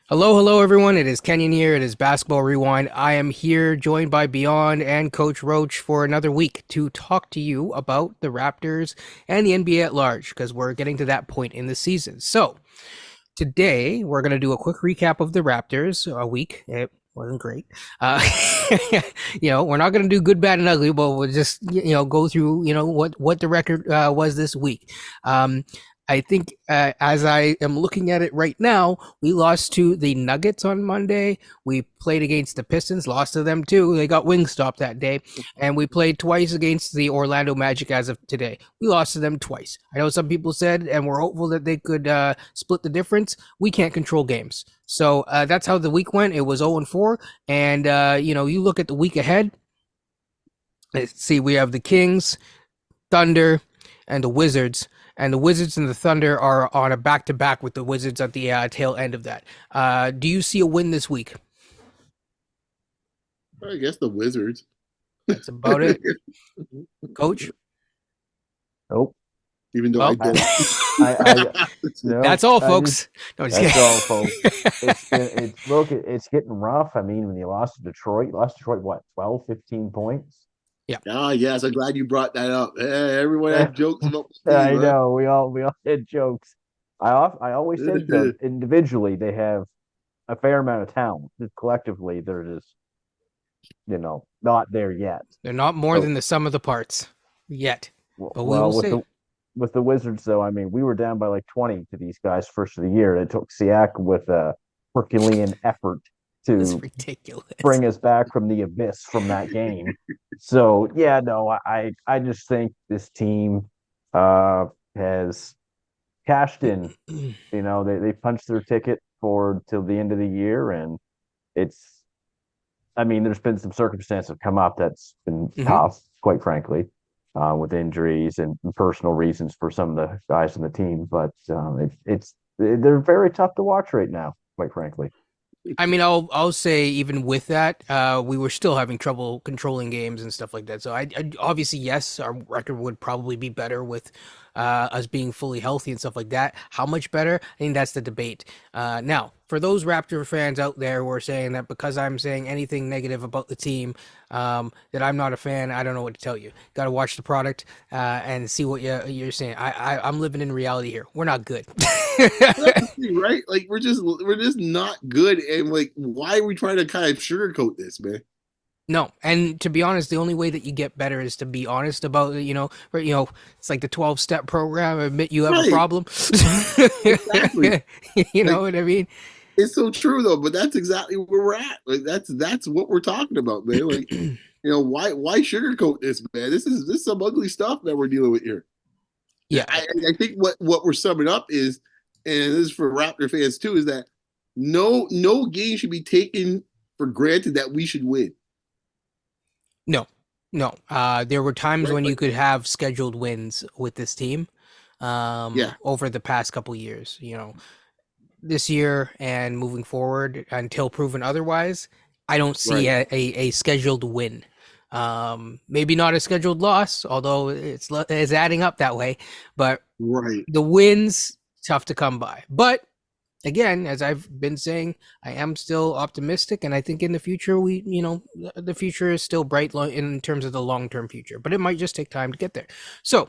Hello, hello, everyone. It is Kenyon here. It is Basketball Rewind. I am here joined by Beyond and Coach Roach for another week to talk to you about the Raptors and the NBA at large because we're getting to that point in the season. So, today we're going to do a quick recap of the Raptors a week. It wasn't great. Uh, we're not going to do good, bad, and ugly, but we'll just, go through, what the record was this week. I think as I am looking at it right now, we lost to the Nuggets on Monday. We played against the Pistons, lost to them too. They got Wingstop that day. And we played twice against the Orlando Magic as of today. We lost to them twice. I know some people said, and we're hopeful that they could split the difference. We can't control games. So that's how the week went. It was 0-4. And, you look at the week ahead. Let's see, we have the Kings, Thunder, and the Wizards. And the Wizards and the Thunder are on a back-to-back with the Wizards at the tail end of that. Do you see a win this week? I guess the Wizards. That's about it, Coach. Nope. Even though I Well, don't. No, that's all, I just, folks. No, I'm just that's kidding. all, folks. It's getting rough. I mean, when you lost to Detroit, what, 12, 15 points? Ah, yes, I'm glad you brought that up. Everyone had jokes about the I team, huh? know we all had jokes. I always said though, individually they have a fair amount of talent. Just collectively, they're just not there yet. They're not more So, than the sum of the parts yet, but we will well, see. with the Wizards though, I mean, we were down by like 20 to these guys first of the year. It took Siak with a Herculean effort It's to ridiculous. bring us back from the abyss from that game. So yeah, no, I just think this team has cashed in. They punched their ticket for till the end of the year, and it's. I mean, there's been some circumstances have come up that's been Mhm. tough, quite frankly, with injuries and personal reasons for some of the guys on the team. But they're very tough to watch right now, quite frankly. I mean, I'll say even with that, we were still having trouble controlling games and stuff like that. So I obviously yes, our record would probably be better with us being fully healthy and stuff like that. How much better? I think that's the debate. Now, for those Raptor fans out there who are saying that because I'm saying anything negative about the team, that I'm not a fan, I don't know what to tell you. Got to watch the product and see what you're saying. I'm living in reality here. We're not good. That's the thing, right? Like we're just not good, and like, why are we trying to kind of sugarcoat this, man? No, and to be honest, the only way that you get better is to be honest about it. It's like the 12-step program. Admit you have a Right, problem. exactly. You know Like what I mean? it's so true though, but that's exactly where we're at. Like that's what we're talking about, man. Like why sugarcoat this, man? This is some ugly stuff that we're dealing with here. Yeah, I think what we're summing up is, and this is for Raptor fans too, is that no game should be taken for granted that we should win. no, no. There were times Right? when you Like, could have scheduled wins with this team, yeah, over the past couple years. This year and moving forward until proven otherwise, I don't see right, a scheduled win. Maybe not a scheduled loss, although it's adding up that way. But right. the wins tough to come by. But again, as I've been saying, I am still optimistic, and I think in the future the future is still bright in terms of the long term future. But it might just take time to get there. So,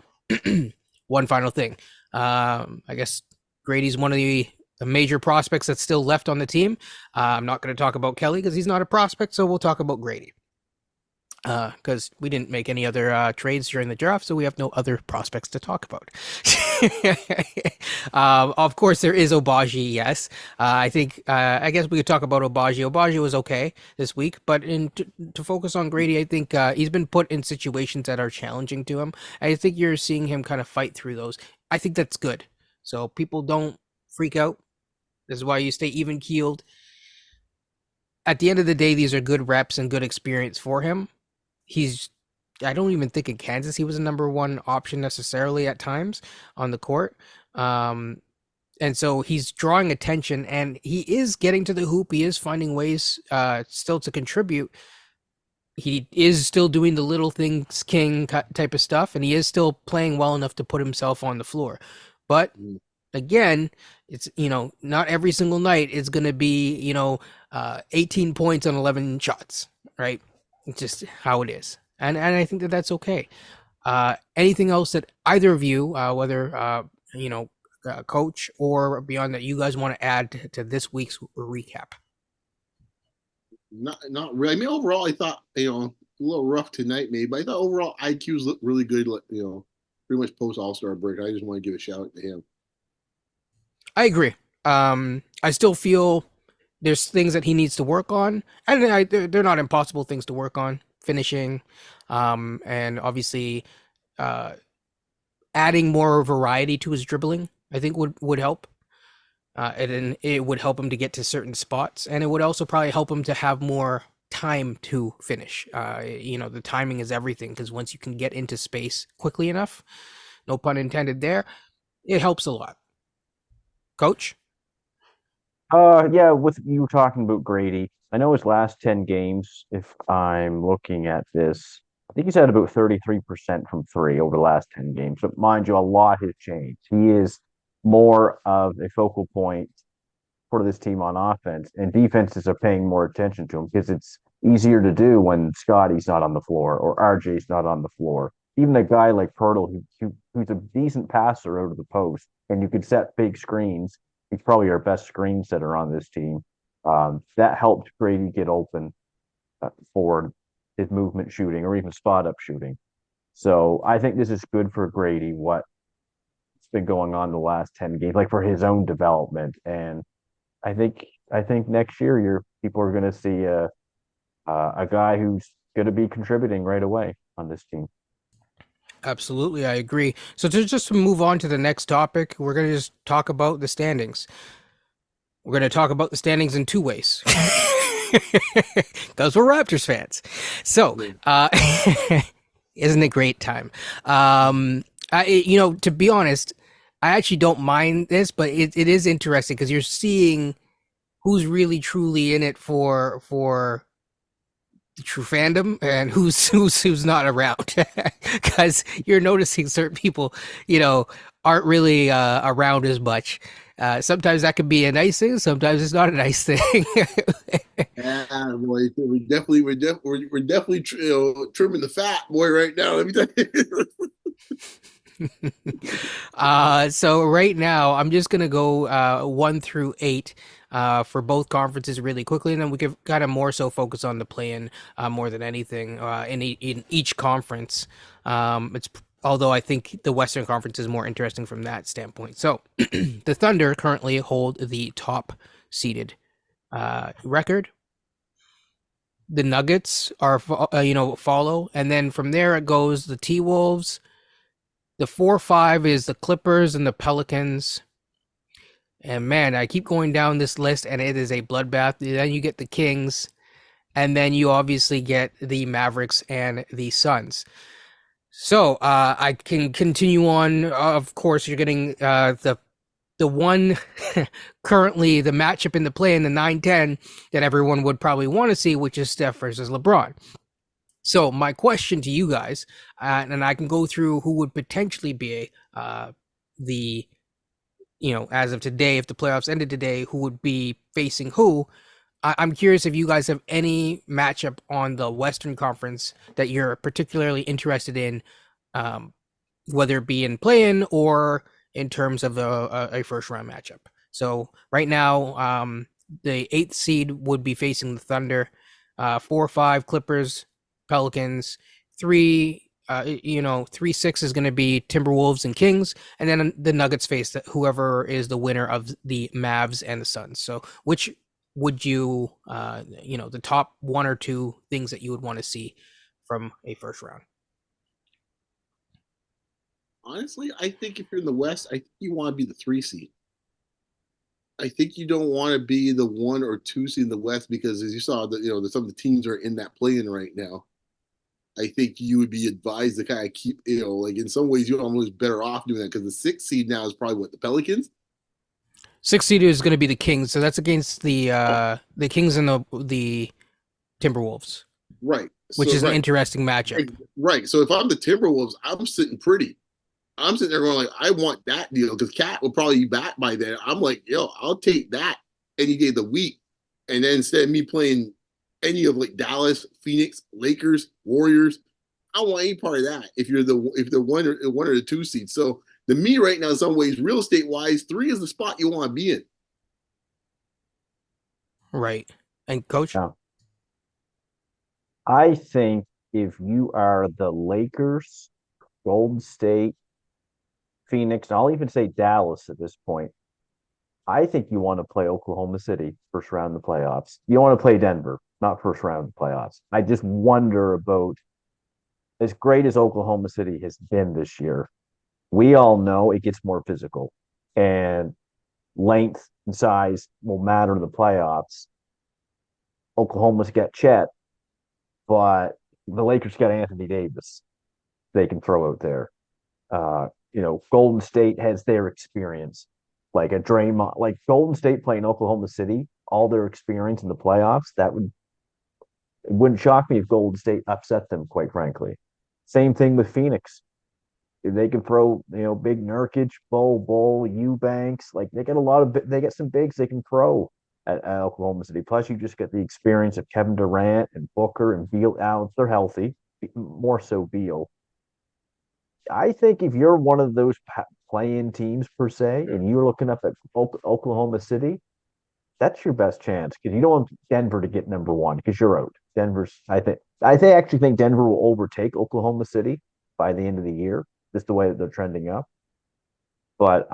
one final thing, I guess Grady's one of the major prospects that's still left on the team. I'm not going to talk about Kelly because he's not a prospect, so we'll talk about Grady because we didn't make any other trades during the draft, so we have no other prospects to talk about. Of course, there is Obaji. Yes, I think. I guess we could talk about Obaji. Obaji was okay this week, but to focus on Grady, I think he's been put in situations that are challenging to him. I think you're seeing him kind of fight through those. I think that's good. So people don't freak out. This is why you stay even keeled. At the end of the day, these are good reps and good experience for him. He's I don't even think in Kansas he was a number one option necessarily at times on the court. Um, and so he's drawing attention and he is getting to the hoop. He is finding ways still to contribute. He is still doing the little things king type of stuff, and he is still playing well enough to put himself on the floor. But again, it's not every single night is going to be 18 points on 11 shots, right? It's just how it is, and I think that that's okay. Anything else that either of you, whether coach or beyond, that you guys want to add to this week's recap? Not really. I mean, overall, I thought a little rough tonight, maybe, but I thought overall IQ's looked really good. Pretty much post All Star break. I just want to give a shout out to him. I agree. I still feel there's things that he needs to work on, and they're not impossible things to work on. Finishing, and obviously, adding more variety to his dribbling, I think would help. And it would help him to get to certain spots, and it would also probably help him to have more time to finish. The timing is everything, because once you can get into space quickly enough, no pun intended there, it helps a lot. Coach? Yeah, with you were talking about Grady, I know his last 10 games, if I'm looking at this, I think he's had about 33% from three over the last 10 games. But mind you, a lot has changed. He is more of a focal point for this team on offense, and defenses are paying more attention to him because it's easier to do when Scotty's not on the floor or RJ's not on the floor. Even a guy like Pirtle, who's a decent passer out of the post, and you could set big screens. He's probably our best screen setter on this team. That helped Grady get open for his movement shooting or even spot up shooting. So I think this is good for Grady, what's been going on the last 10 games, like for his own development. And I think next year people are going to see a guy who's going to be contributing right away on this team. Absolutely, I agree. So to move on to the next topic, we're going to just talk about the standings. We're going to talk about the standings in two ways. Because we're Raptors fans. So, isn't it great time? To be honest, I actually don't mind this, but it is interesting because you're seeing who's really truly in it for the true fandom and who's not around. Because you're noticing certain people, aren't really around as much. Sometimes that can be a nice thing. Sometimes it's not a nice thing. Yeah, boy, we're definitely trimming the fat, boy, right now. Let me tell you. So right now, I'm just gonna go 1 through 8 for both conferences really quickly, and then we can kind of more so focus on the play-in more than anything in each conference. It's Although I think the Western Conference is more interesting from that standpoint. So the Thunder currently hold the top seeded record. The Nuggets are follow, and then from there it goes the T Wolves. The 4-5 is the Clippers and the Pelicans. And man, I keep going down this list, and it is a bloodbath. Then you get the Kings, and then you obviously get the Mavericks and the Suns. So I can continue on. Of course, you're getting the one currently the matchup in the play in the 9-10 that everyone would probably want to see, which is Steph versus LeBron. So my question to you guys, and I can go through who would potentially be the as of today, if the playoffs ended today, who would be facing who. I'm curious if you guys have any matchup on the Western Conference that you're particularly interested in, whether it be in play-in or in terms of a first-round matchup. So right now, the 8th seed would be facing the Thunder, 4-5 Clippers, Pelicans, 3-6 is going to be Timberwolves and Kings, and then the Nuggets face whoever is the winner of the Mavs and the Suns. So which would you, the top one or two things that you would want to see from a first round? Honestly, I think if you're in the West, I think you want to be the 3 seed. I think you don't want to be the 1 or 2 seed in the West because, as you saw, some of the teams are in that play-in right now. I think you would be advised to kind of keep, like in some ways, you're almost better off doing that because the 6th seed now is probably what, the Pelicans. 6th seed is going to be the Kings, so that's against the Kings and the Timberwolves, right? Which is an interesting matchup, right? So if I'm the Timberwolves, I'm sitting pretty. I'm sitting there going like, I want that deal because Cat will probably be back by then. I'm like, yo, I'll take that any day of the week. And then instead of me playing any of like Dallas, Phoenix, Lakers, Warriors, I don't want any part of that. If you're the one or the two seed. So to me right now, in some ways, real estate wise, 3 is the spot you want to be in. Right. And coach? Yeah. I think if you are the Lakers, Golden State, Phoenix, and I'll even say Dallas at this point, I think you want to play Oklahoma City first round of the playoffs. You want to play Denver, not first round of the playoffs. I just wonder about as great as Oklahoma City has been this year. We all know it gets more physical, and length and size will matter in the playoffs. Oklahoma's got Chet, but the Lakers got Anthony Davis. They can throw out there. Golden State has their experience, like a Draymond, like Golden State playing Oklahoma City, all their experience in the playoffs. It wouldn't shock me if Golden State upset them, quite frankly. Same thing with Phoenix. If they can throw, big Nurkic, Bull, Eubanks, like they get some bigs they can throw at Oklahoma City. Plus, you just get the experience of Kevin Durant and Booker and Beal. Now they're healthy, more so Beal. I think if you're one of those play-in teams per se, and you're looking up at Oklahoma City, that's your best chance because you don't want Denver to get number one because you're out. I actually think Denver will overtake Oklahoma City by the end of the year, just the way that they're trending up. But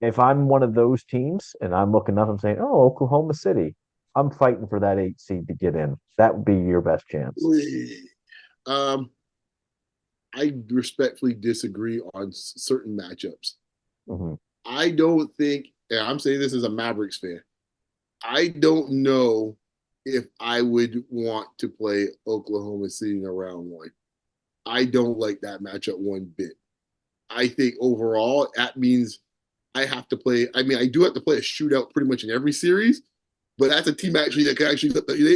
if I'm one of those teams and I'm looking up, I'm saying, oh, Oklahoma City, I'm fighting for that 8 seed to get in. That would be your best chance. I respectfully disagree on certain matchups. Mm-hmm. I don't think, and I'm saying this as a Mavericks fan, I don't know if I would want to play Oklahoma City in a round one. I don't like that matchup one bit. I think overall that means I have to play. I mean, I do have to play a shootout pretty much in every series, but that's a team actually that can actually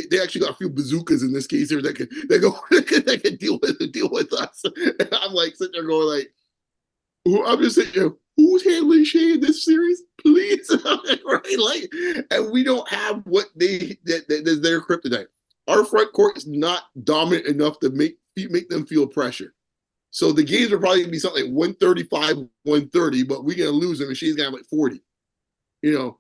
they actually got a few bazookas in this case here that can deal with us. And I'm like sitting there going like, I'm just saying, who's handling Shea in this series? Please, right? Like, and we don't have what that's their kryptonite. Our front court is not dominant enough to make them feel pressure. So the games are probably gonna be something like 135, 130, but we're gonna lose them, and Shea's gonna have like 40. And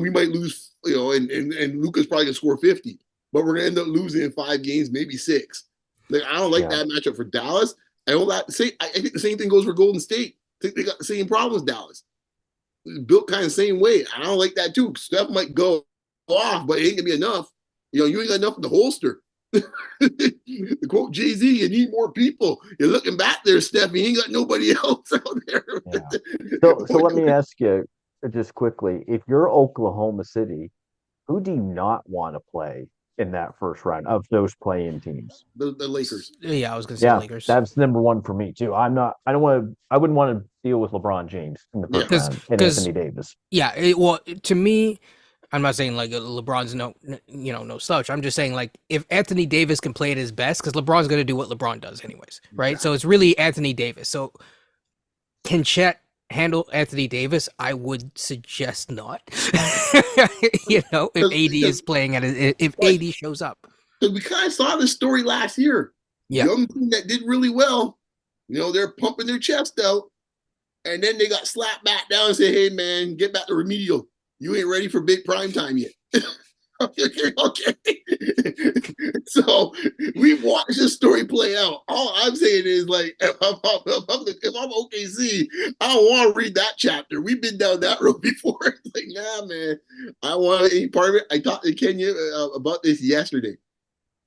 we might lose, and Luka's probably gonna score 50, but we're gonna end up losing in 5 games, maybe 6. Like I don't like that matchup for Dallas. I think the same thing goes for Golden State. I think they got the same problems, Dallas. Built kind of the same way. I don't like that too. Steph might go off, but it ain't gonna be enough. You ain't got enough in the holster. To quote Jay-Z, you need more people. You're looking back there, Steph. You ain't got nobody else out there. Yeah. So let me ask you just quickly: if you're Oklahoma City, who do you not want to play in that first round of those play-in teams? The Lakers. Yeah, I was gonna say Lakers. That's number one for me too. I wouldn't want to deal with LeBron James in the first round and Anthony Davis. Yeah, to me, I'm not saying like LeBron's no slouch. I'm just saying like if Anthony Davis can play at his best, because LeBron's gonna do what LeBron does anyways, right? Yeah. So it's really Anthony Davis. So can Chet handle Anthony Davis? I would suggest not. If AD is playing if AD shows up. We kind of saw this story last year. Yeah. Young team that did really well. They're pumping their chest out. And then they got slapped back down and said, hey, man, get back to remedial. You ain't ready for big prime time yet. Okay. So we watched this story play out. All I'm saying is, like, if I'm OKC, I don't want to read that chapter. We've been down that road before. It's like, nah, man, I don't want any part of it. I talked to Kenya about this yesterday.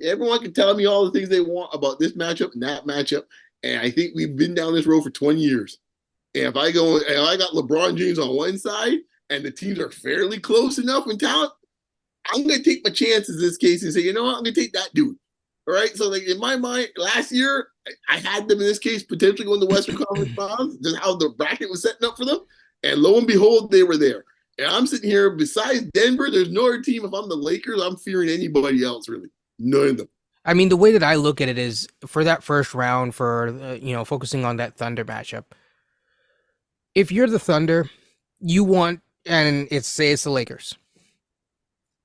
Everyone can tell me all the things they want about this matchup and that matchup, and I think we've been down this road for 20 years. And if I got LeBron James on one side and the teams are fairly close enough in talent, I'm going to take my chances in this case and say, you know what, I'm going to take that dude. All right. So, like, in my mind, last year, I had them in this case potentially going to Western Conference Finals, just how the bracket was setting up for them. And lo and behold, they were there. And I'm sitting here, besides Denver, there's no other team. If I'm the Lakers, I'm fearing anybody else, really. None of them. I mean, the way that I look at it is for that first round, for focusing on that Thunder matchup, if you're the Thunder, you want, and it's the Lakers,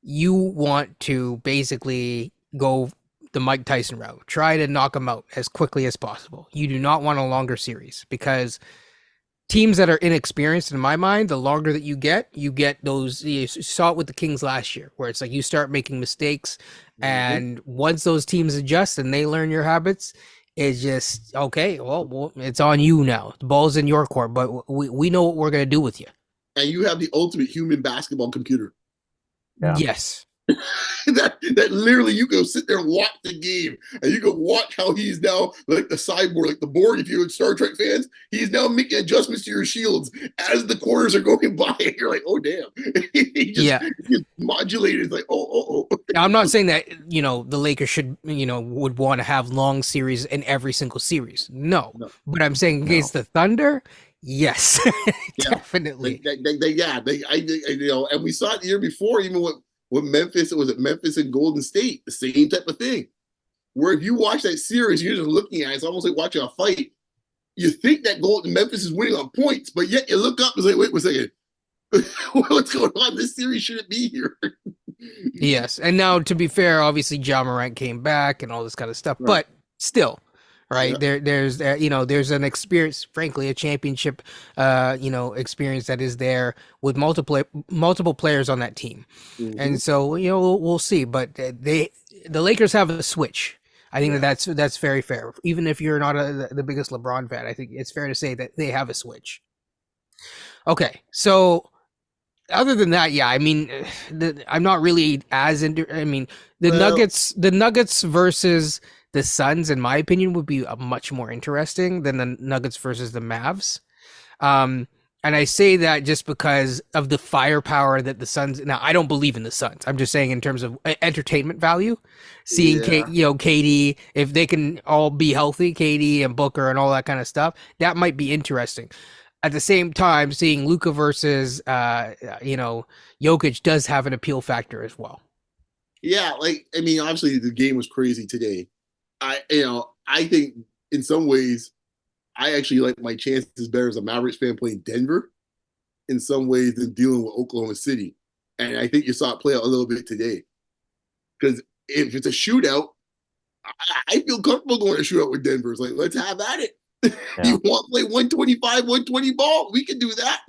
you want to basically go the Mike Tyson route. Try to knock him out as quickly as possible. You do not want a longer series because teams that are inexperienced, in my mind, the longer that you get those. You saw it with the Kings last year, where it's like you start making mistakes, Mhm. and once those teams adjust and they learn your habits, it's just okay. Well, it's on you now. The ball's in your court, but we know what we're gonna do with you. And you have the ultimate human basketball computer. Yeah. Yes. that literally you go sit there and watch the game and you go watch how he's now like the cyborg, like the Borg, if you're Star Trek fans, he's now making adjustments to your shields as the quarters are going by. And you're like, oh damn. Yeah. He just modulated. It's like, oh. Now, I'm not saying that the Lakers should would want to have long series in every single series. No, No. but I'm saying against the Thunder, yes, Yeah. definitely. And we saw it the year before, even with Memphis, it was at Memphis and Golden State, the same type of thing. Where if you watch that series, you're just looking at it, it's almost like watching a fight. You think that Memphis is winning on points, but yet you look up and say, wait a second, what's going on? This series shouldn't be here. Yes, and now to be fair, obviously Ja Morant came back and all this kind of stuff, Right. but still, right Yeah. there's an experience, frankly, a championship, experience that is there with multiple players on that team, Mhm. and so we'll see. But the Lakers have a switch. I think Yeah. that's very fair. Even if you're not the biggest LeBron fan, I think it's fair to say that they have a switch. Okay, so other than that, yeah, I mean, I'm not really as into. I mean, Well, The Nuggets versus the Suns, in my opinion, would be much more interesting than the Nuggets versus the Mavs. Um, and I say that just because of the firepower that the Suns. Now, I don't believe in the Suns. I'm just saying in terms of entertainment value, seeing yeah. KD, if they can all be healthy, KD and Booker and all that kind of stuff, that might be interesting. At the same time, seeing Luka versus Jokic does have an appeal factor as well. Yeah, like I mean, obviously the game was crazy today. I think in some ways I actually like my chances better as a Mavericks fan playing Denver in some ways than dealing with Oklahoma City. And I think you saw it play out a little bit today. Because if it's a shootout, I feel comfortable going to shootout with Denver. It's like, let's have at it. Yeah. You want to play 125, 120 ball? We can do that.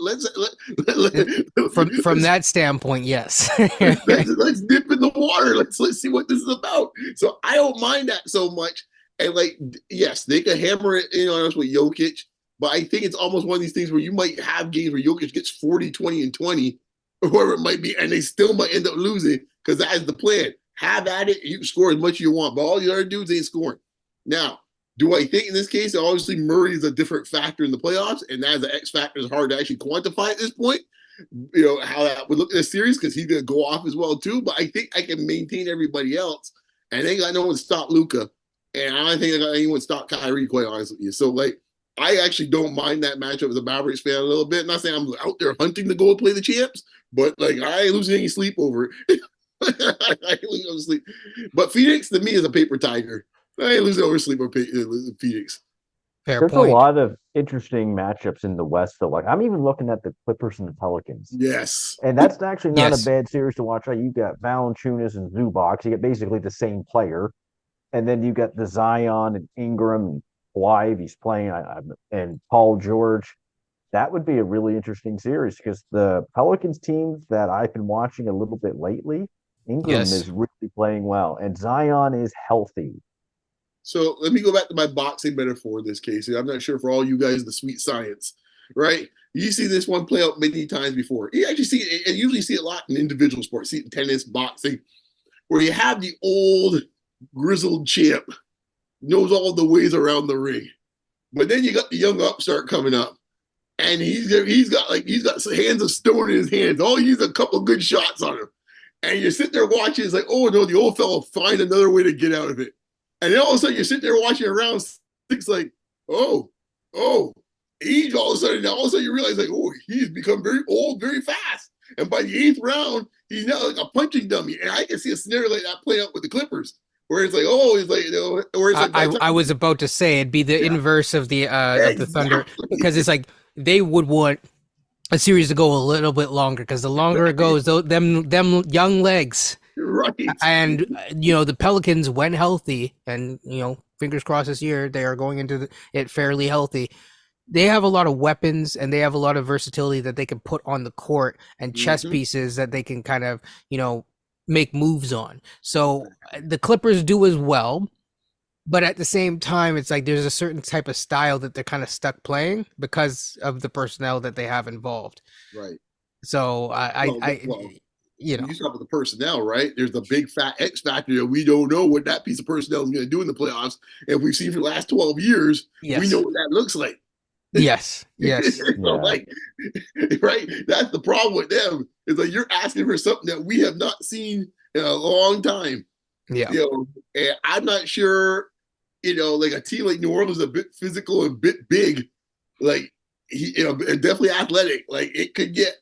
From that standpoint, yes. Let's dip in the water. Let's see what this is about. So I don't mind that so much. And like, yes, they could hammer it in on us with Jokic, but I think it's almost one of these things where you might have games where Jokic gets 40, 20, and 20, or whoever it might be, and they still might end up losing because that is the plan. Have at it. You can score as much as you want, but all the other dudes ain't scoring. Now, do I think in this case, obviously Murray is a different factor in the playoffs, and that is an X factor is hard to actually quantify at this point. How that would look in a series because he's gonna go off as well too. But I think I can maintain everybody else, and they got no one to stop Luka, and I don't think they got anyone to stop Kyrie. Quite honestly, with you. So like, I actually don't mind that matchup as a Mavericks fan a little bit. Not saying I'm out there hunting to go and play the champs, but like I ain't losing any sleep over it. I ain't losing no sleep. But Phoenix to me is a paper tiger. I ain't losing over sleep over Phoenix. Fair There's a point. lot of interesting matchups in the West, though. Like I'm even looking at the Clippers and the Pelicans. Yes. And that's actually not a Yes. bad series to watch. Like you got Valanciunas and Zubac. You get basically the same player. And then you got the Zion and Ingram and Blythe. He's playing, and Paul George. That would be a really interesting series because the Pelicans teams that I've been watching a little bit lately, Ingram Yes. is really playing well, and Zion is healthy. So let me go back to my boxing metaphor in this case. I'm not sure for all you guys the sweet science, right? You see this one play out many times before. You actually see it, and usually see it a lot in individual sports, see it in tennis, boxing, where you have the old grizzled champ knows all the ways around the ring, but then you got the young upstart coming up, and he's got some hands of stone in his hands. All he needs a couple good shots on him, and you sit there watching. It's like, oh no, the old fellow find another way to get out of it. And then all of a sudden you sit there watching around six, like, oh, oh, age all of a sudden. Now all of a sudden you realize, like, oh, he's become very old very fast. And by the eighth round, he's now like a punching dummy. And I can see a scenario like that play out with the Clippers, where it's like, oh, he's like, where it's like, I was about to say it'd be the yeah, inverse of the Thunder exactly. because it's like they would want a series to go a little bit longer because the longer it goes, them young legs, Right. and the Pelicans, when healthy, and fingers crossed this year they are going into it fairly healthy. They have a lot of weapons and they have a lot of versatility that they can put on the court and chess Mhm. pieces that they can kind of make moves on. So the Clippers do as well. But at the same time, it's like there's a certain type of style that they're kind of stuck playing because of the personnel that they have involved. Right. So Well, you when know, you talk about the personnel, right? There's the big fat X factor that we don't know what that piece of personnel is going to do in the playoffs. And we've seen for the last 12 years, we know yes, what that looks like. yes, yes, So, Yeah. like, right? That's the problem with them. It's like you're asking for something that we have not seen in a long time. yeah, And I'm not sure, like a team like New Orleans is a bit physical and a bit big, like and definitely athletic. Like it could get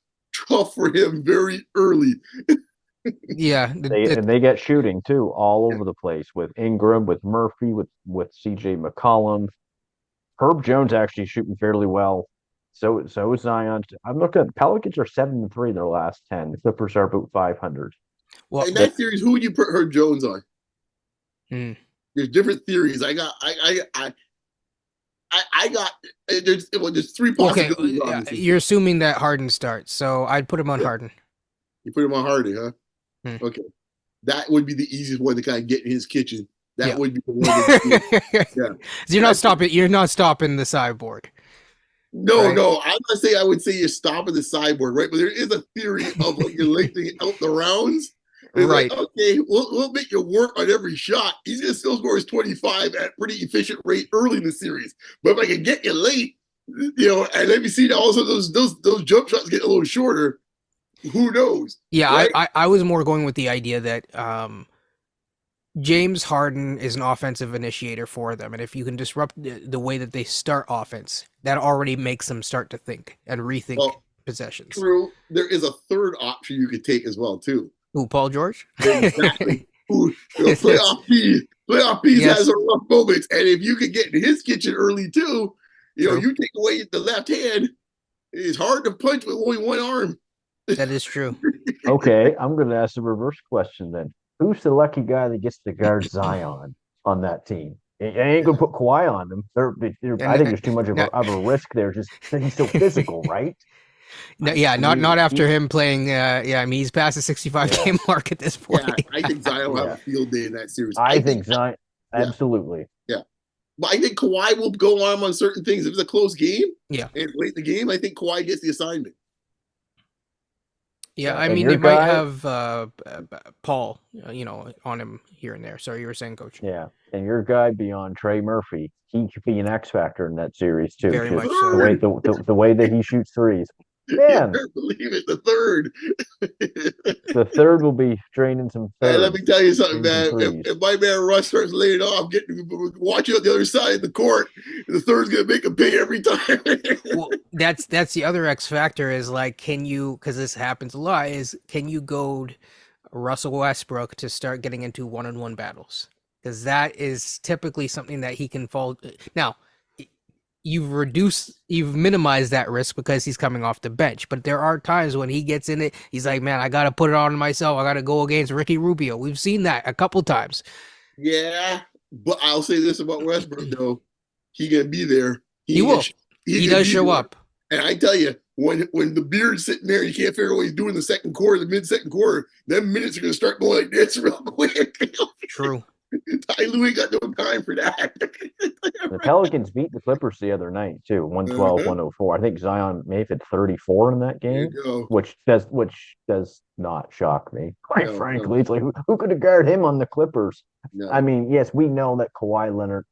tough for him very early. yeah. They get shooting too all over the place with Ingram, with Murphy, with CJ McCollum. Herb Jones actually shooting fairly well. So is Zion. I'm looking at Pelicans are 7-3 their last 10. The Clippers are about 500. Well, In that series, who would you put Herb Jones on? hmm. There's different theories. I got there's three Okay, possibilities, obviously. you're assuming that Harden starts, so I'd put him on Yeah. Harden. You put him on Hardy, huh? Hmm. Okay. That would be the easiest one to kind of get in his kitchen. That Yeah. would be the one that, yeah. So you're not stopping. You're not stopping the cyborg, No, right? no. I'm not saying I would say you're stopping the cyborg, right? But there is a theory of like you're lengthening out the rounds. It's like, Right. okay, we'll make you work on every shot. He's gonna still score his 25 at a pretty efficient rate early in the series. But if I can get you late, and let me see also those jump shots get a little shorter. Who knows? Yeah, Right? I was more going with the idea that James Harden is an offensive initiator for them, and if you can disrupt the way that they start offense, that already makes them start to think and rethink Well, possessions. true. There is a third option you could take as well, too. Ooh, Paul George. Exactly. Ooh, Yes. playoff P's has Yes, some rough moments, and if you could get in his kitchen early too, true. you take away the left hand. It's hard to punch with only one arm. That is true. Okay, I'm going to ask the reverse question then. Who's the lucky guy that gets to guard Zion on that team? I ain't going to put Kawhi on them. I And think there's too much now, of a risk there. Just that he's so physical, right? no, yeah, not mean, not after him playing. Yeah, I mean he's past the 65 yeah, game mark at this point. Yeah, I think Zion will have yeah. a field day in that series. I think Zion, Yeah, absolutely. yeah. But I think Kawhi will go on certain things. If it's a close game Yeah, and late in the game, I think Kawhi gets the assignment. yeah. I And mean your they might guy, have Paul, on him here and there. Sorry, you were saying, Coach. yeah, and your guy beyond Trey Murphy, he could be an X factor in that series too. Very Just much the so. way Third, the way that he shoots threes, you man. better believe it. The third. The third will be draining some Hey, let me thirds, tell you something, draining some man. threes. If my man Russ starts laying off, watching on the other side of the court, the third's gonna make him pay every time. Well, that's the other X factor is like, can you? Because this happens a lot. Is can you goad Russell Westbrook to start getting into one-on-one battles? Because that is typically something that he can fall. Now, you've minimized that risk because he's coming off the bench. But there are times when he gets in it, he's like, man, I got to put it on myself. I got to go against Ricky Rubio. We've seen that a couple times. Yeah, but I'll say this about Westbrook though: he gonna be there. He will. He's He gonna does be show there. up. And I tell you, when the beard's sitting there, you can't figure out what he's doing in the second quarter, the mid second quarter. Them minutes are gonna start going like this real quick. True. Ty Lue ain't got no time for that. The Pelicans beat the Clippers the other night too, 112, Uh-huh. 104. I think Zion may have had 34 in that There you game, go. which does not shock me. Quite No, frankly, it's like who could have guarded him on the Clippers? no. I mean, yes, we know that Kawhi Leonard,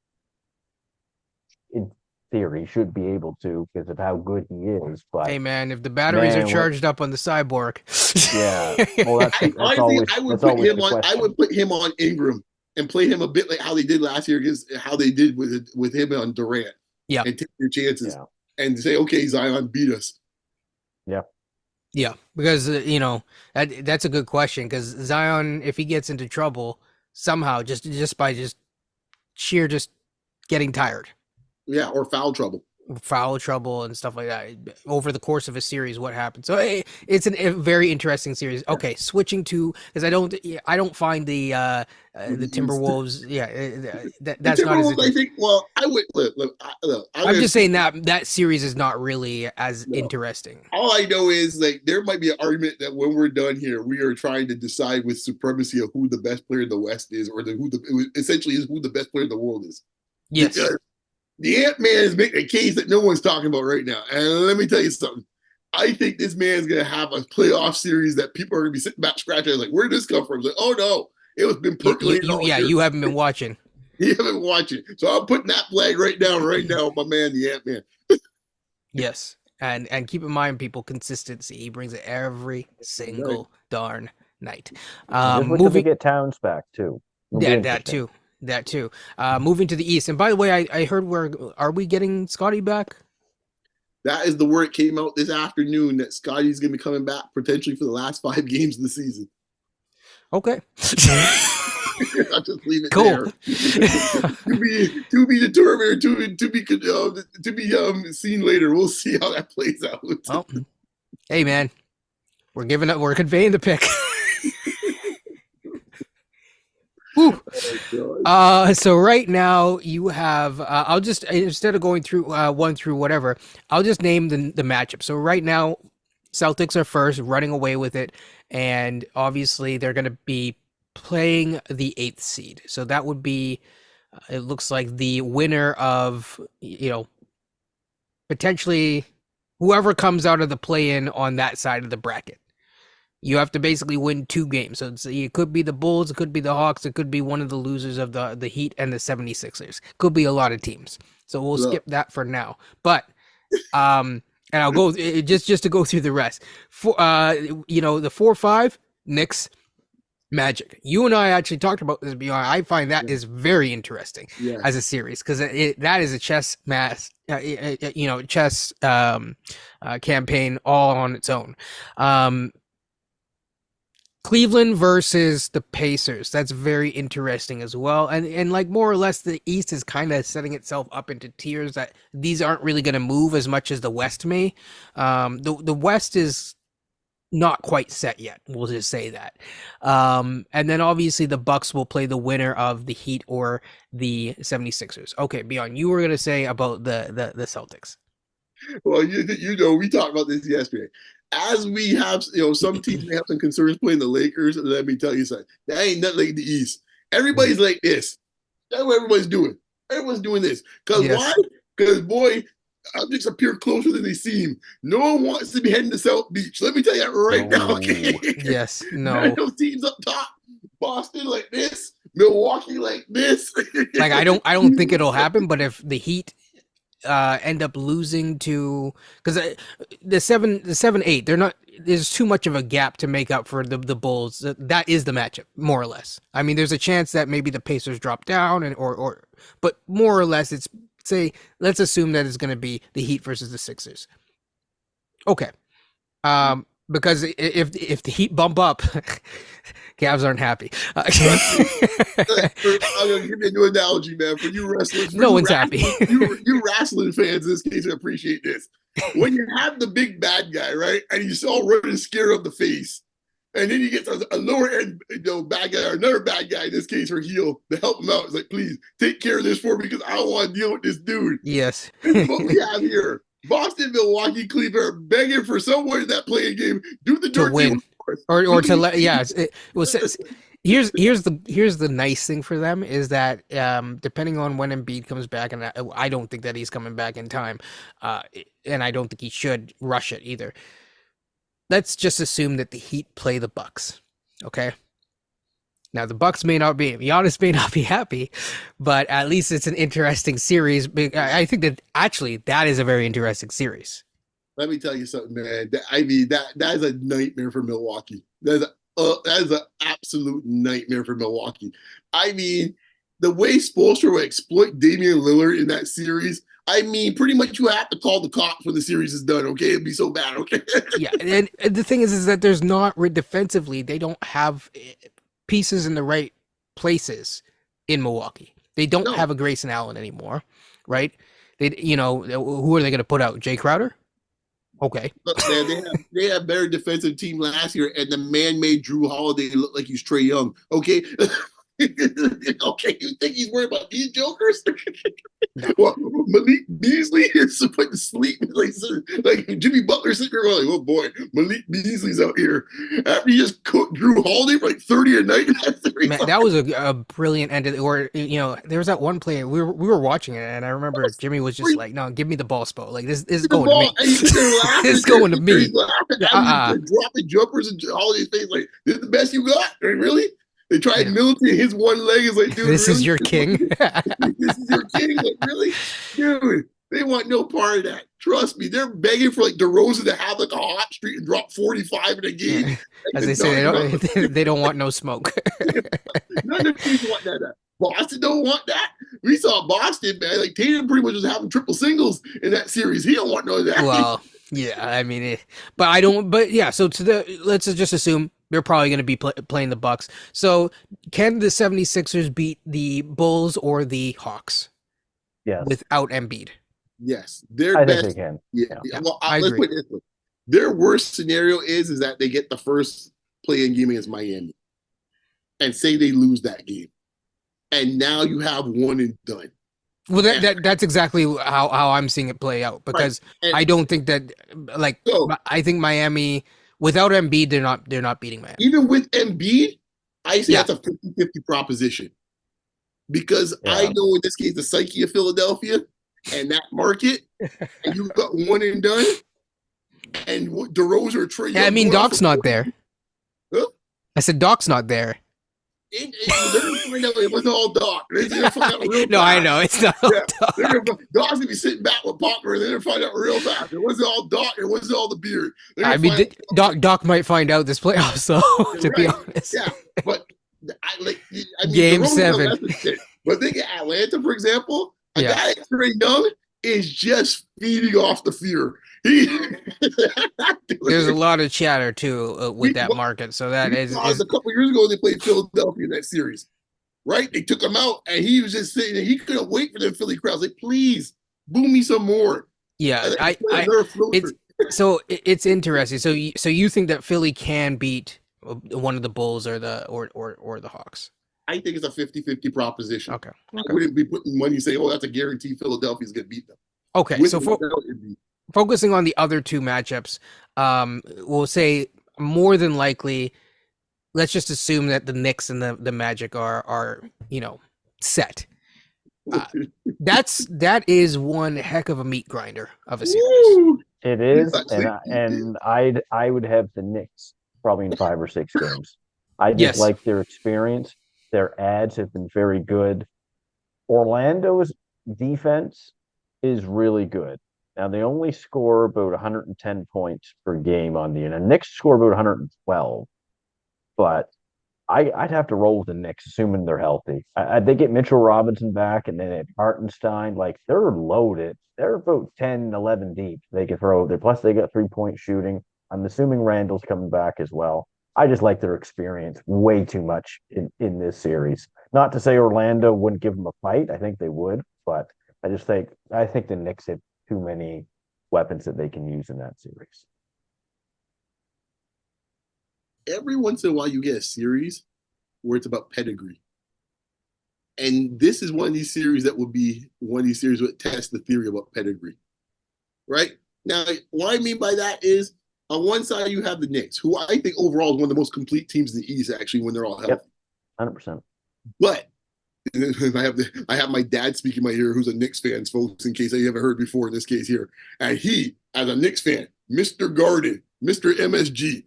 in theory, should be able to because of how good he is. But Hey man, if the batteries are man, charged up on the cyborg, yeah, well, Honestly, I would that's put always him the on. I question. would put him on Ingram and play him a bit like how they did last year against how they did with him on Durant. Yeah. And take your chances Yeah, and say, okay, Zion, beat us. yeah. yeah, because that's a good question. Because Zion, if he gets into trouble somehow, just by sheer just getting tired, Yeah, or foul trouble. foul trouble and stuff like that over the course of a series. What happens? So it's a very interesting series. Okay, switching to because I don't find the East. Timberwolves. Yeah, The that's not as Timberwolves, I interesting. think. Well, I would look. I'm I'm gonna just speak. saying that series is not really as No. interesting. All I know is like there might be an argument that when we're done here, we are trying to decide with supremacy of who the best player in the West is, or essentially is who the best player in the world is. Yes. Because the Ant Man is making a case that no one's talking about right now. And let me tell you something. I think this man's gonna have a playoff series that people are gonna be sitting back scratching like, where did this come from? It's like, oh no, it was been percolating all Yeah, year. you haven't been watching. You haven't watched it. So I'm putting that flag right now, my man, the Ant Man. Yes. And keep in mind, people, consistency. He brings it every Right. single darn night. Just wait till they Moving get Towns back too. It'll be that interesting. too. That too. Moving to the east. And by the way, I heard are we getting Scotty back? That is the word came out this afternoon that Scotty's gonna be coming back potentially for the last 5 games of the season. Okay. I'll just leave it Cool. there. To be determined, to be seen later. We'll see how that plays out. Well, hey man, we're conveying the pick. Whew. So right now you have I'll just instead of going through one through whatever, I'll just name the matchup. So right now Celtics are first, running away with it, and obviously they're going to be playing the 8th seed. So that would be it looks like the winner of potentially whoever comes out of the play-in on that side of the bracket. You have to basically win 2 games. So it could be the Bulls, it could be the Hawks, it could be one of the losers of the Heat and the 76ers. Could be a lot of teams. So we'll skip that for now. But and I'll go just to go through the rest. For the 4-5 Knicks Magic. You and I actually talked about this beyond. I find that is very interesting as a series because that is a chess chess campaign all on its own. Cleveland versus the Pacers. That's very interesting as well. And like more or less the East is kind of setting itself up into tiers that these aren't really going to move as much as the West may. The West is not quite set yet. We'll just say that. And then obviously the Bucks will play the winner of the Heat or the 76ers. Okay, Beyond, you were going to say about the Celtics. Well, we talked about this yesterday. As we have, some teams may have some concerns playing the Lakers. Let me tell you something. That ain't nothing like the East. Everybody's like this. That's what everybody's doing. Everyone's doing this. Because why? Because, boy, objects appear closer than they seem. No one wants to be heading to South Beach. Let me tell you that right now. Okay? Yes. No. Those teams up top. Boston like this. Milwaukee like this. Like I don't think it'll happen. But if the Heat end up losing to because the 7-8 they're not there's too much of a gap to make up for the Bulls. That is the matchup more or less. I mean there's a chance that maybe the Pacers drop down and or but more or less it's let's assume that it's going to be the Heat versus the Sixers. Okay. Because if the Heat bump up, Cavs aren't happy. I'm gonna give you a new analogy, man. For you wrestlers, no one's happy. you wrestling fans in this case appreciate this. When you have the big bad guy, right, and he's all running scared of the face, and then you get a lower end, bad guy or another bad guy in this case for heel to help him out. It's like, please take care of this for me because I don't want to deal with this dude. Yes. This is what we have here. Boston, Milwaukee, Cleveland are begging for someone in that playing game do the to win or to let here's the nice thing for them is that depending on when Embiid comes back, and I don't think that he's coming back in time, and I don't think he should rush it either. Let's just assume that the Heat play the Bucks. Okay. Now the Bucks may not be, Giannis may not be happy, but at least it's an interesting series. I think that actually that is a very interesting series. Let me tell you something, man. I mean that is a nightmare for Milwaukee. That is an absolute nightmare for Milwaukee. I mean, the way Spoelstra would exploit Damian Lillard in that series. I mean, pretty much you have to call the cops when the series is done. Okay, it'd be so bad. Okay. Yeah, and the thing is that there's not defensively. They don't have pieces in the right places in Milwaukee. They don't have a Grayson Allen anymore, right? Who are they going to put out? Jay Crowder? Okay. Look, man, they have better defensive team last year, and the man made Drew Holiday look like he's Trey Young. Okay, okay, you think he's worried about these jokers? Well, Malik Beasley is put to sleep like Jimmy Butler sitting there like, oh boy, Malik Beasley's out here after he just cooked Drew Holiday for like 30 a night. Man, that was a brilliant end. Or there was that one play we were watching it, and I remember Jimmy was just like, "No, give me the ball, Spo. Like this is going to me. This is going to me." Dropping jumpers in Holiday's face like, "This is the best you got? Really?" They tried military. His one leg is like, dude, this really? is your king. This is your king. Like, really? Dude, they want no part of that. Trust me. They're begging for like DeRozan to have like a hot streak and drop 45 in a game. Yeah. As they say, they don't want no smoke. None of these want that. Boston don't want that. We saw Boston, man. Like Tatum pretty much was having triple singles in that series. He don't want none of that. Well, yeah, I mean, but I don't. But yeah, so let's just assume they're probably going to be playing the Bucks. So can the 76ers beat the Bulls or the Hawks? Yes. Without Embiid? Yes. I think they can. Yeah. Well, I let's agree. put it this way. Their worst scenario is that they get the first play-in game against Miami and say they lose that game. And now you have one and done. Well, that's exactly how I'm seeing it play out, because I don't think that I think Miami without Embiid they're not beating Miami. Even with Embiid, I say that's a 50-50 proposition. Because I know in this case the psyche of Philadelphia and that market, and you got one and done, and DeRozan or Trey Young. Yeah, I mean Doc's not there. Huh? I said Doc's not there. It wasn't all Doc. No, I know it's not. All Doc. Doc's gonna be sitting back with Popper, and they're gonna find out real fast. It wasn't all Doc. It wasn't all the beard. I mean, Doc might find out this playoff. So to be honest, yeah, but Game 7. But think of Atlanta, for example. A guy like Trey Young is just feeding off the fear. There's a lot of chatter too with that market. So that is a couple years ago they played Philadelphia in that series, right? They took him out, and he was just sitting there. He couldn't wait for the Philly crowds. Like, please, boo me some more. Yeah, it's interesting. So you think that Philly can beat one of the Bulls or the Hawks? I think it's a 50-50 proposition. Okay. I wouldn't be putting money saying, "Oh, that's a guarantee Philadelphia's going to beat them." Okay, so focusing on the other two matchups, we'll say more than likely, let's just assume that the Knicks and the Magic are set. That is one heck of a meat grinder of a series. It is, and I would have the Knicks probably in 5 or 6 games. I just like their experience. Their ads have been very good. Orlando's defense is really good. Now, they only score about 110 points per game on the year. And Knicks score about 112. But I'd have to roll with the Knicks, assuming they're healthy. They get Mitchell Robinson back, and then at Hartenstein, like, they're loaded. They're about 10, 11 deep. They can throw there. Plus, they got 3-point shooting. I'm assuming Randall's coming back as well. I just like their experience way too much in this series. Not to say Orlando wouldn't give them a fight. I think they would, but I think the Knicks have too many weapons that they can use in that series. Every once in a while, you get a series where it's about pedigree. And this is one of these series that will be one of these series that test the theory about pedigree. Right? Now, what I mean by that is, on one side, you have the Knicks, who I think overall is one of the most complete teams in the East, actually, when they're all healthy. Yep, 100%. But I have my dad speaking in my ear, who's a Knicks fan, folks, in case I haven't heard before in this case here. And he, as a Knicks fan, Mr. Garden, Mr. MSG,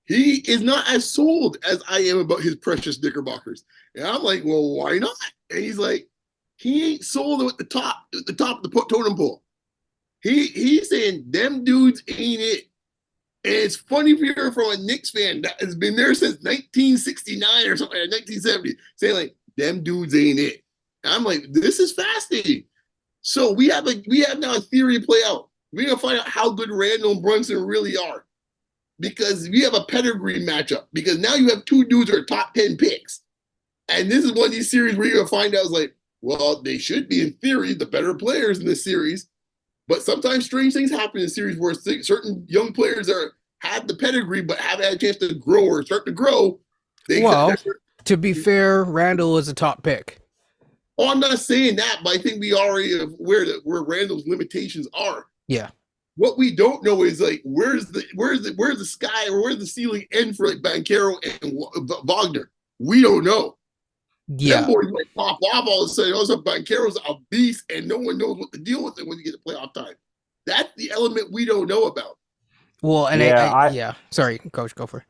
he is not as sold as I am about his precious Knickerbockers. And I'm like, well, why not? And he's like, he ain't sold at the top of the totem pole. He's saying them dudes ain't it. And it's funny if you're from a Knicks fan that has been there since 1969 or something, or 1970, saying like, them dudes ain't it. And I'm like, this is fascinating. So we have now a theory play out. We're gonna find out how good Randall and Brunson really are, because we have a pedigree matchup. Because now you have two dudes who are top 10 picks, and this is one of these series where you're gonna find out, like, Well, they should be in theory the better players in this series, but sometimes strange things happen in series where certain young players are have the pedigree but haven't had a chance to grow or start to grow. They're, Well, to be fair, Randall is a top pick. oh, I'm not saying that, but I think we already have where Randall's limitations are. Yeah. What we don't know is like where's the sky or where's the ceiling end for like Bankero and Wagner. We don't know. Them Yeah. boys might pop off all of a sudden. Also, Bankero's a beast, and no one knows what to deal with it when you get to playoff time. That's the element we don't know about. Well, and Yeah, yeah. Sorry, coach, go for it.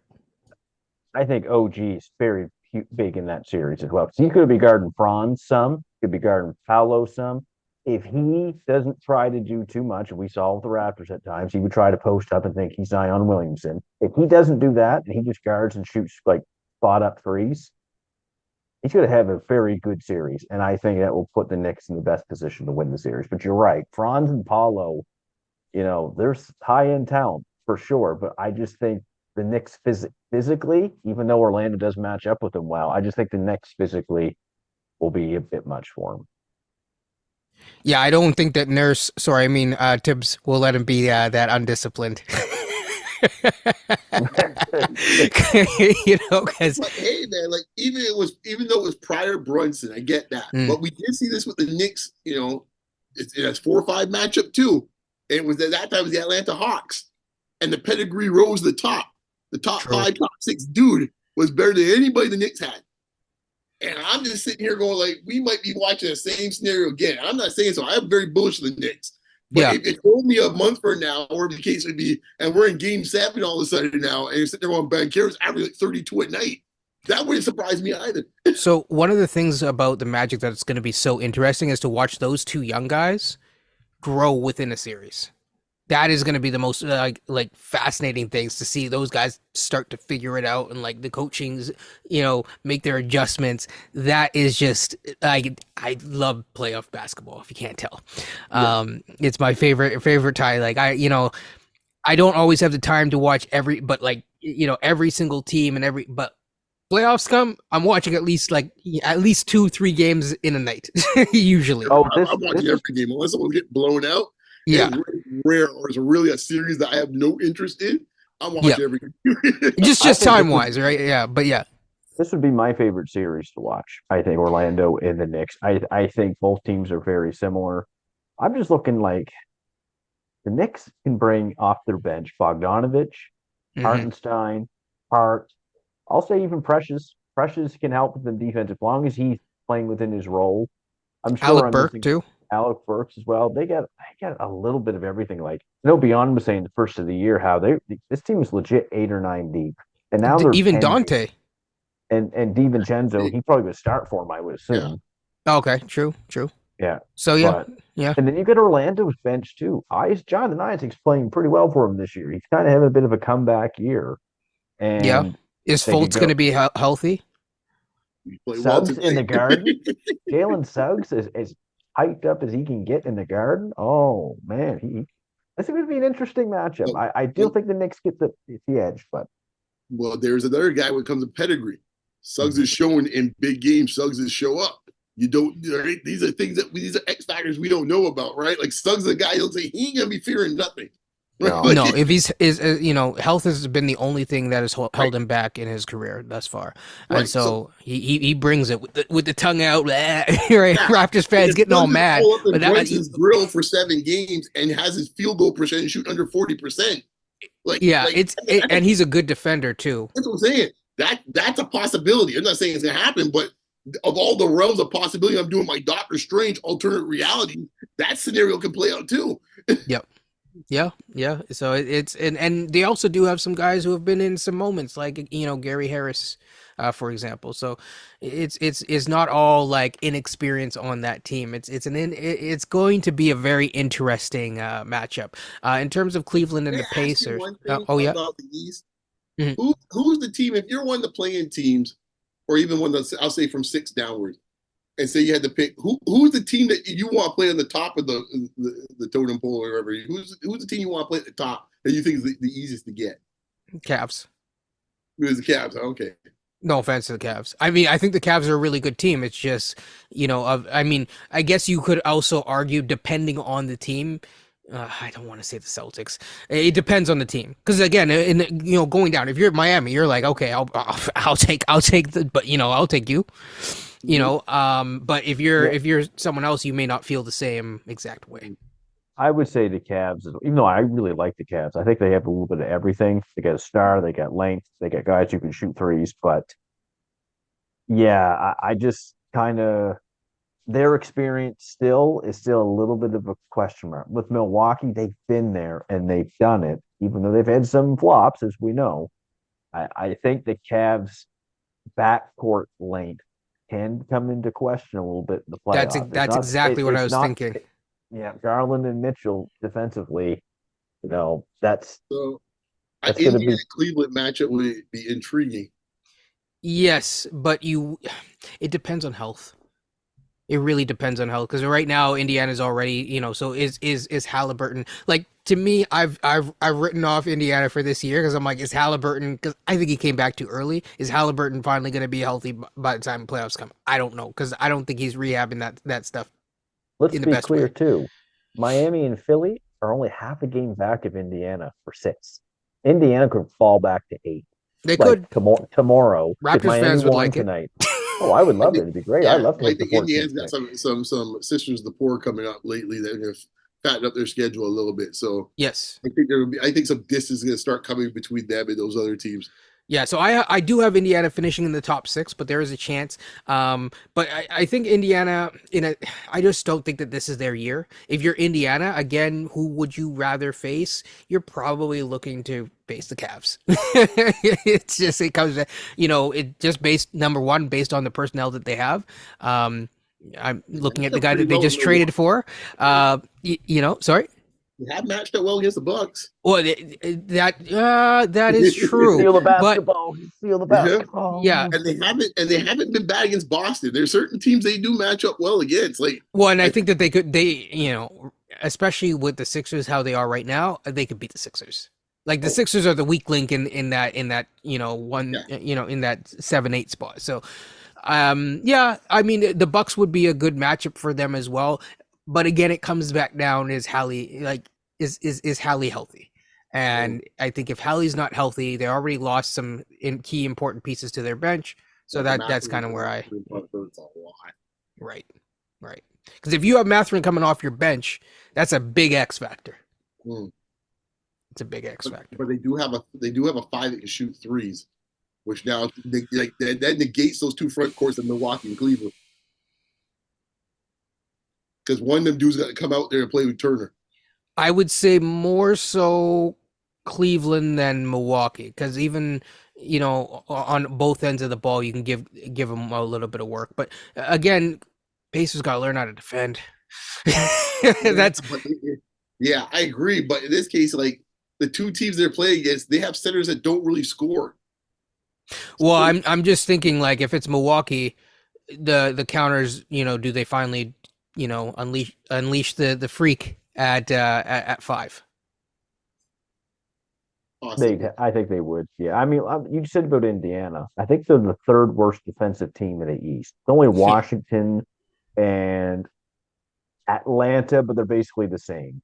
I think OG is very big in that series as well. Because he could be guarding Franz some, could be guarding Paolo some. If he doesn't try to do too much, and we saw with the Raptors at times, he would try to post up and think he's Zion Williamson. If he doesn't do that and he just guards and shoots like spot up threes, he's going to have a very good series. And I think that will put the Knicks in the best position to win the series. But you're right. Franz and Paulo, there's high end talent for sure. But I just think the Knicks physically, even though Orlando does match up with them well, I just think the Knicks physically will be a bit much for them. Yeah, I don't think that Tibbs will let him be that undisciplined. Because But hey, man, like even though it was prior Brunson, I get that. But we did see this with the Knicks. It's 4-5 matchup too. And it was at that time it was the Atlanta Hawks, and the pedigree rose to the top. The top True. 5, top 6 dude was better than anybody the Knicks had. And I'm just sitting here going like, we might be watching the same scenario again. I'm not saying so. I'm very bullish of the Knicks. But Yeah. if it told me a month from now, or the case would be, and we're in Game 7 all of a sudden now, and you're sitting there on Bankero's averaging like 32 at night, that wouldn't surprise me either. So one of the things about the Magic that's going to be so interesting is to watch those two young guys grow within a series. That is going to be the most like fascinating things to see those guys start to figure it out, and like the coachings, make their adjustments. That is just like, I love playoff basketball, if you can't tell. It's my favorite tie. Like I don't always have the time to watch every single team and but playoffs come, I'm watching at least 2-3 games in a night usually. Oh, I'm watching every game unless someone get blown out. Yeah. It's really rare, or it's really a series that I have no interest in. I'm watching every game. just time wise, right? Yeah, but yeah. This would be my favorite series to watch. I think Orlando and the Knicks. I think both teams are very similar. I'm just looking like the Knicks can bring off their bench Bogdanovich, Hartenstein, Hart. I'll say even Precious. Precious can help with the defense as long as he's playing within his role. I'm sure Alec I'm Burke missing too. Alec Burks as well. They got a little bit of everything. Like Beyond was saying the first of the year how this team is legit 8 or 9 deep, and now they're Even 10 Dante deep. and DiVincenzo. He probably would start for him, I would assume. Yeah. Okay, true. Yeah. So yeah. And then you get Orlando's bench too. Jonathan Isaac's playing pretty well for him this year. He's kind of having a bit of a comeback year. And is Fultz going to be healthy? Suggs in the garden. Jalen Suggs is as hyped up as he can get in the garden. Oh man, this is going to be an interesting matchup. I do think the Knicks get the edge, but there's another guy when it comes to pedigree. Suggs is showing in big games. Suggs is show up. You don't. Right? These are X factors we don't know about, right? Like Suggs is a guy who'll say he ain't gonna be fearing nothing. No, if health has been the only thing that has held him back in his career thus far, and so he brings it with the tongue out. Right, Raptors fans getting all mad. But Brunson's grill for 7 games and has his field goal percentage shoot under 40%. And he's a good defender too. That's what I'm saying. That's a possibility. I'm not saying it's gonna happen, but of all the realms of possibility, I'm doing my Doctor Strange alternate reality. That scenario can play out too. Yep. Yeah. So it's and they also do have some guys who have been in some moments, like Gary Harris, for example. So it's not all like inexperience on that team. It's going to be a very interesting matchup in terms of Cleveland and the Pacers. About the East. Who's the team if you're one of the playing teams, or even one that's I'll say from 6 downwards? And say you had to pick who's the team that you want to play on the top of the totem pole or whatever. Who's the team you want to play at the top that you think is the easiest to get? Cavs. It was the Cavs. Okay. No offense to the Cavs. I mean, I think the Cavs are a really good team. It's just, I mean, I guess you could also argue, depending on the team. I don't want to say the Celtics. It depends on the team, because again, going down. If you're at Miami, you're like, okay, I'll take but I'll take you. Mhm. But if you're someone else, you may not feel the same exact way. I would say the Cavs, even though I really like the Cavs, I think they have a little bit of everything. They got a star, they got length, they got guys who can shoot threes. But yeah, I just kind of their experience still is still a little bit of a question mark. With Milwaukee, they've been there and they've done it, even though they've had some flops, as we know. I think the Cavs backcourt length can come into question a little bit in the playoffs. That's exactly what I It's was not thinking. yeah, Garland and Mitchell defensively, that's So, that's going to Indiana be Cleveland matchup would be intriguing. Yes, but it depends on health. It really depends on health, because right now Indiana's already, so is Halliburton. Like, to me, I've written off Indiana for this year, because I'm like, is Halliburton, because I think he came back too early. Is Halliburton finally going to be healthy by the time playoffs come? I don't know, because I don't think he's rehabbing that stuff let's in the be best clear way. too. Miami and Philly are only half a game back of Indiana for six. Indiana could fall back to eight. They Like could. tomorrow, if Raptors Miami fans would won like it. tonight. Oh, I would I love it. think, It'd be great. I'd yeah, love to I have the think 14th Indiana's got pick. some sisters of the poor coming up lately. They're going to fatten up their schedule a little bit. So Yes. I think some distance is going to start coming between them and those other teams. Yeah, so I do have Indiana finishing in the top six, but there is a chance. But I think Indiana I just don't think that this is their year. If you're Indiana, again, who would you rather face? You're probably looking to face the Cavs. It's just it comes, it just based number one based on the personnel that they have. Um, I'm They looking at matched the up guy pretty that they well with just traded Milwaukee. for. Sorry. They have matched up well against the Bucks. Well, that is true, Feel the but basketball. Feel the Yeah. yeah. basketball. And they haven't been bad against Boston. There's certain teams they do match up well against. Like Well, and I I think that especially with the Sixers how they are right now, they could beat the Sixers. Like, the oh Sixers are the weak link in that one, yeah. in that 7-8 spot. So, yeah, I mean, the Bucks would be a good matchup for them as well. But again, it comes back down, is Hallie, like, is Hallie healthy? Mm. And I think if Hallie's not healthy, they already lost some key important pieces to their bench. So Like the that's Masters kind of where I hurts a lot. right. Right. Because if you have Matherin coming off your bench, that's a big X factor. Mm. It's a big X But, factor. but they do have a five that can shoot threes, which now that negates those two front courts of Milwaukee and Cleveland. Because one of them dudes got to come out there and play with Turner. I would say more so Cleveland than Milwaukee, because even on both ends of the ball, you can give them a little bit of work. But again, Pacers got to learn how to defend. Yeah, That's yeah, I agree. But in this case, like the two teams they're playing against, they have centers that don't really score. well, So, I'm just thinking, like, if it's Milwaukee, the counters, do they finally, unleash the freak at five? possibly. I think they would. Yeah, I mean, you said about Indiana. I think they're the third worst defensive team in the East. It's only Yeah. Washington and Atlanta, but they're basically the same.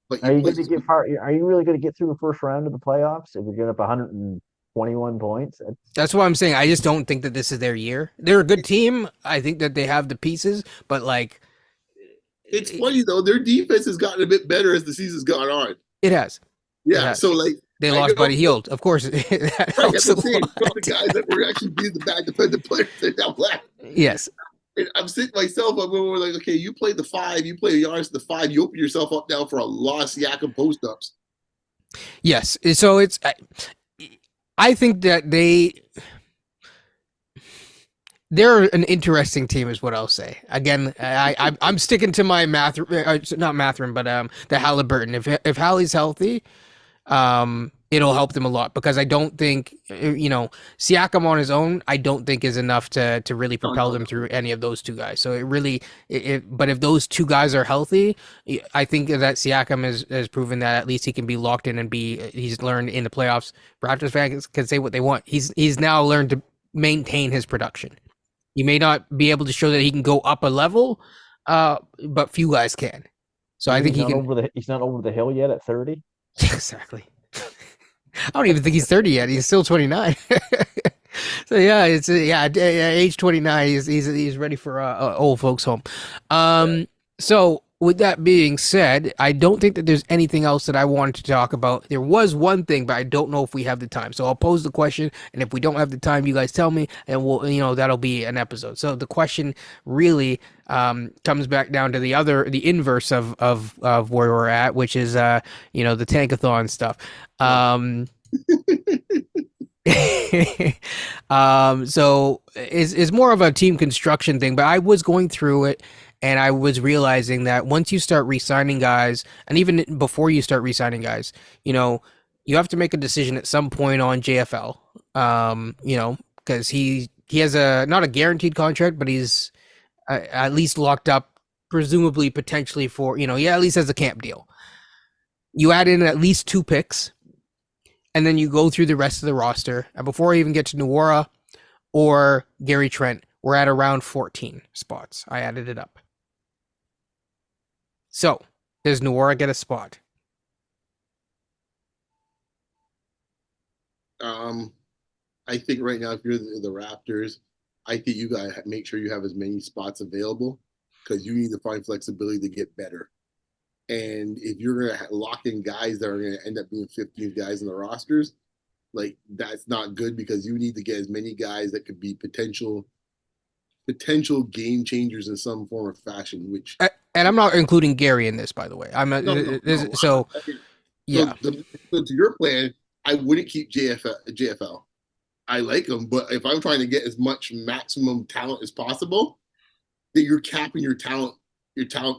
But Are you you play going to get far? Are you really going to get through the first round of the playoffs if we get up 121 points? That's what I'm saying. I just don't think that this is their year. They're a good team. I think that they have the pieces, but like it's it, funny though, their defense has gotten a bit better as the season's gone on. it has. It Yeah, has. so like They I lost know Buddy Hield. Of course, that right, helps that's a what I'm saying. Some of the lot. guys that were actually being the bad defensive players are now left. Yes. And I'm sitting myself up when we're like, okay, you play the five, you play Giannis the five, you open yourself up now for a lost Siakam post ups. Yes. So I think that they're an interesting team, is what I'll say. Again, I'm sticking to my not Matherin, but the Halliburton. If Hallie's healthy, it'll help them a lot because I don't think Siakam on his own I don't think is enough to really No, propel no, them no. through any of those two guys. So but if those two guys are healthy, I think that Siakam has proven that at least he can be locked in and he's learned in the playoffs. Raptors fans can say what they want. He's now learned to maintain his production. He may not be able to show that he can go up a level, but few guys can. So You I mean think he can. he's not over the hill yet at 30? Exactly. I don't even think he's 30 yet. He's still 29. So yeah, it's at age 29, he's ready for old folks home. Yeah. So with that being said, I don't think that there's anything else that I wanted to talk about. There was one thing, but I don't know if we have the time. So I'll pose the question, and if we don't have the time, you guys tell me, and we'll that'll be an episode. So the question really comes back down to the inverse of where we're at, which is the tankathon stuff. So it's more of a team construction thing, but I was going through it and I was realizing that once you start re-signing guys, and even before you start re-signing guys, you have to make a decision at some point on JFL. Because he has a not a guaranteed contract, but he's at least locked up, presumably potentially for he at least has a camp deal. You add in at least 2 picks and then you go through the rest of the roster. And before I even get to Nuora or Gary Trent, we're at around 14 spots. I added it up. So, does Nuora get a spot? I think right now, if you're the Raptors, I think you got to make sure you have as many spots available because you need to find flexibility to get better. And if you're going to lock in guys that are going to end up being 15 guys in the rosters, like that's not good because you need to get as many guys that could be potential game changers in some form or fashion. Which And I'm not including Gary in this, by the way. no. So So, yeah. so to your plan, I wouldn't keep JFL. I like him, but if I'm trying to get as much maximum talent as possible, that you're capping your talent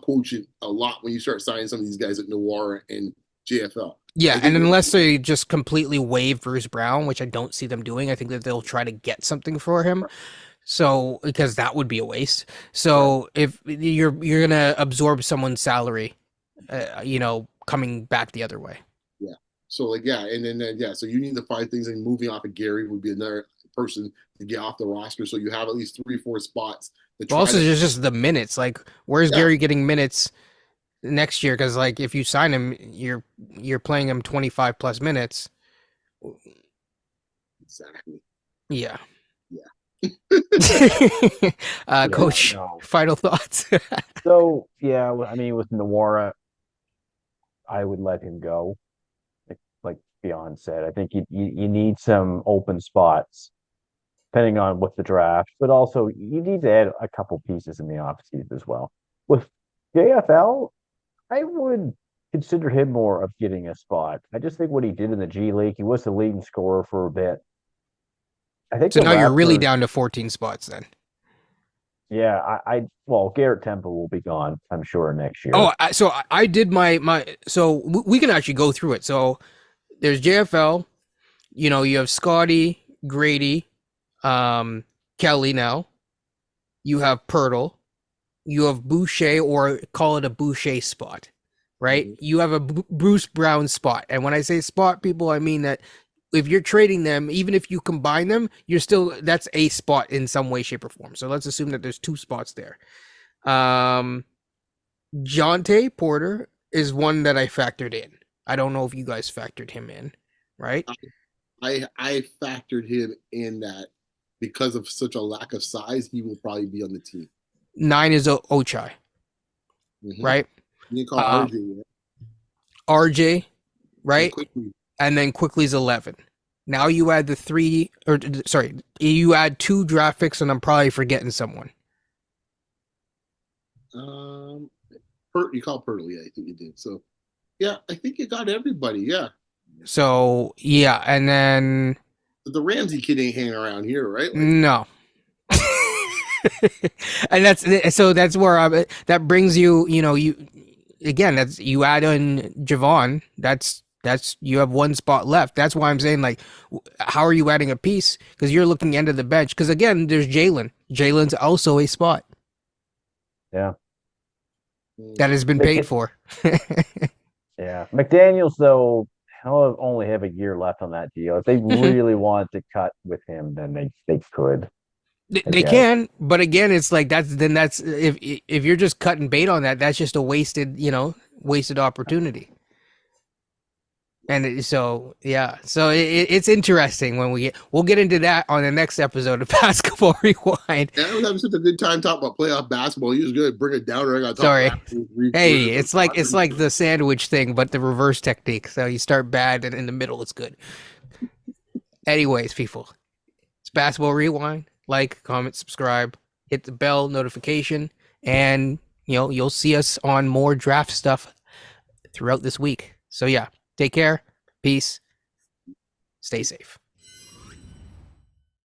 quotient a lot when you start signing some of these guys at Noir and JFL. Yeah, I and think unless they just completely waive Bruce Brown, which I don't see them doing, I think that they'll try to get something for him. So because that would be a waste. So if you're gonna absorb someone's salary, coming back the other way. yeah. So like and then so you need to find things, and moving off of Gary would be another person to get off the roster. So you have at least 3-4 spots to But try also, to. there's just the minutes. Like, where's Yeah, Gary getting minutes next year? Because like, if you sign him, you're playing him 25 plus minutes. exactly. Yeah. Yeah. Yeah, Coach, no. final thoughts. So yeah, I mean, with Nawara, I would let him go. Like Beyond said, I think you need some open spots, depending on what the draft, but also you need to add a couple pieces in the offseason as well. With JFL, I would consider him more of getting a spot. I just think what he did in the G League, he was the leading scorer for a bit. I think So the now you're really Raptors, down to 14 spots then. yeah, well, Garrett Temple will be gone, I'm sure, next year. Oh, I did my so we can actually go through it. So there's JFL, you have Scotty, Grady, Kelly now. You have Pirtle. You have Boucher, or call it a Boucher spot, right? Mhm. You have a Bruce Brown spot. And when I say spot, people, I mean that if you're trading them, even if you combine them, that's a spot in some way, shape, or form. So let's assume that there's 2 spots there. Jonte Porter is one that I factored in. I don't know if you guys factored him in, right? I factored him in that because of such a lack of size, he will probably be on the team. 9 is Ochai, Mm-hmm. right? You can call RJ, yeah? RJ, right? Quickly. And then Quickly's 11. Now you add you add 2 draft picks, and I'm probably forgetting someone. You call Pirtle, yeah, I think you did. So, yeah, I think you got everybody, yeah. So yeah, and then But the Ramsey kid ain't hanging around here, right? Like, no. And that's where that brings you, you again, that's you add in Javon, that's You have one spot left. That's why I'm saying, like, how are you adding a piece? Because you're looking into the bench. Because again, there's Jalen. Jalen's also a spot Yeah. that has been paid for. Yeah. McDaniels, though, he'll only have a year left on that deal. If they really wanted to cut with him, then they could. They can, but again, it's like that's if you're just cutting bait on that, that's just a wasted opportunity. And so yeah, so it's interesting when we'll get into that on the next episode of Basketball Rewind. Yeah, I was having such a good time talking about playoff basketball. You was good. Bring it down. I got Sorry. Hey, it's like the sandwich thing, but the reverse technique. So you start bad, and in the middle it's good. Anyways, people, it's Basketball Rewind. Like, comment, subscribe, hit the bell notification, and you'll see us on more draft stuff throughout this week. So yeah, take care, peace, stay safe.